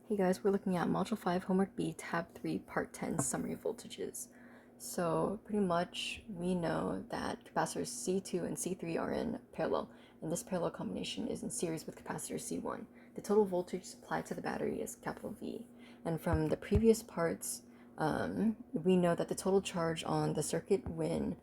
Hey guys, we're looking at Module 5, Homework B, Tab 3, Part 10, Summary Voltages. So pretty much we know that capacitors C2 and C3 are in parallel, and this parallel combination is in series with capacitor C1. The total voltage supplied to the battery is capital V. And from the previous parts, we know that the total charge on the circuit when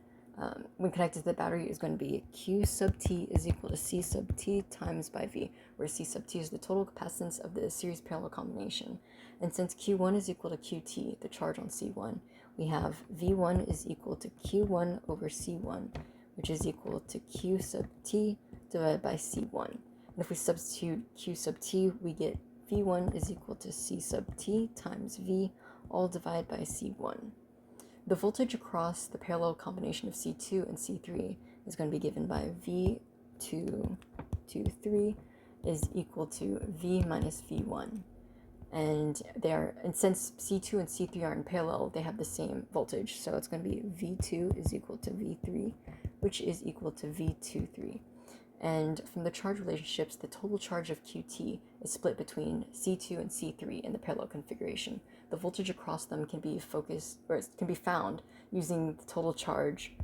connected to the battery is going to be Q sub T is equal to C sub T times by V, where C sub T is the total capacitance of the series parallel combination. And since Q1 is equal to QT, the charge on C1, we have V1 is equal to Q1 over C1, which is equal to Q sub T divided by C1. And if we substitute Q sub T, we get V1 is equal to C sub T times V, all divided by C1. The voltage across the parallel combination of C2 and C3 is going to be given by V223 is equal to V minus V1. And since C2 and C3 are in parallel, they have the same voltage. So it's going to be V2 is equal to V3, which is equal to V23. And from the charge relationships, the total charge of QT is split between C2 and C3 in the parallel configuration. The voltage across them can be found using the total charge,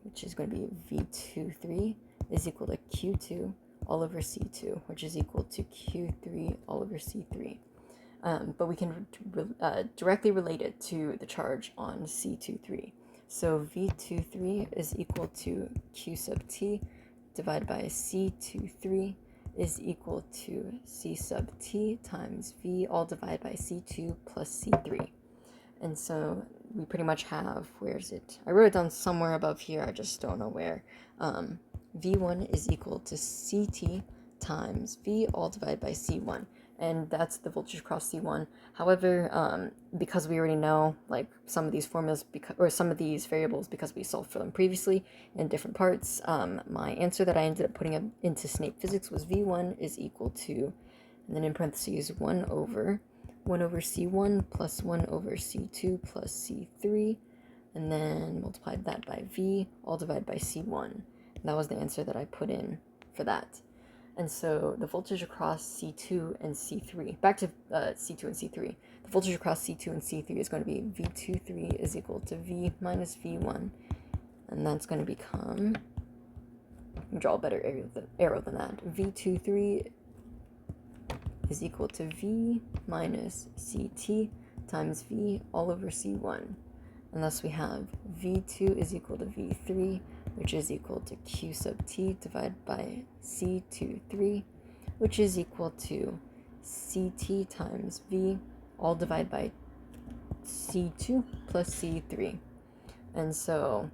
which is going to be V23 is equal to Q2 all over C2, which is equal to Q3 all over C3. But we can directly relate it to the charge on C23. So V23 is equal to Q sub T divided by C23 is equal to C sub T times V, all divided by C2 plus C3. And so we pretty much have, where is it? I wrote it down somewhere above here, I just don't know where. V1 is equal to CT times V, all divided by C1. And that's the voltage across C1. However, because we already know like some of these formulas, some of these variables because we solved for them previously in different parts, my answer that I ended up putting into Snape Physics was V1 is equal to, and then in parentheses, 1 over C1 plus 1 over C2 plus C3, and then multiplied that by V, all divided by C1. And that was the answer that I put in for that. And so the voltage across C2 and C3, back to C2 and C3, the voltage across C2 and C3 is going to be V23 is equal to V minus V1, and that's going to become, let me draw a better arrow than that, V23 is equal to V minus CT times V all over C1, and thus we have V2 is equal to V3, which is equal to Q sub T divided by C23, which is equal to CT times V, all divided by C2 plus C3. And so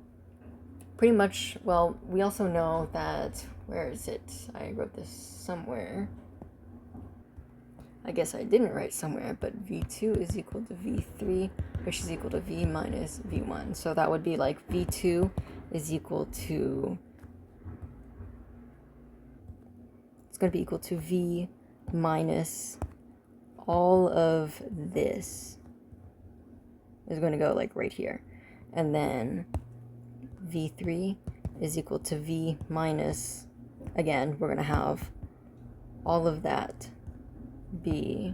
pretty much, well, we also know that, where is it? I wrote this somewhere. I guess I didn't write somewhere, but V2 is equal to V3, which is equal to V minus V1. So that would be like V2 is equal to, it's going to be equal to V minus all of this is going to go like right here. And then V3 is equal to V minus, again, we're going to have all of that be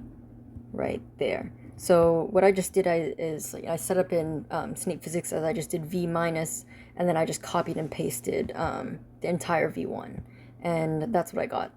right there. So what I just did is I set up in Snape Physics as I just did V minus, and then I just copied and pasted the entire V1, and that's what I got.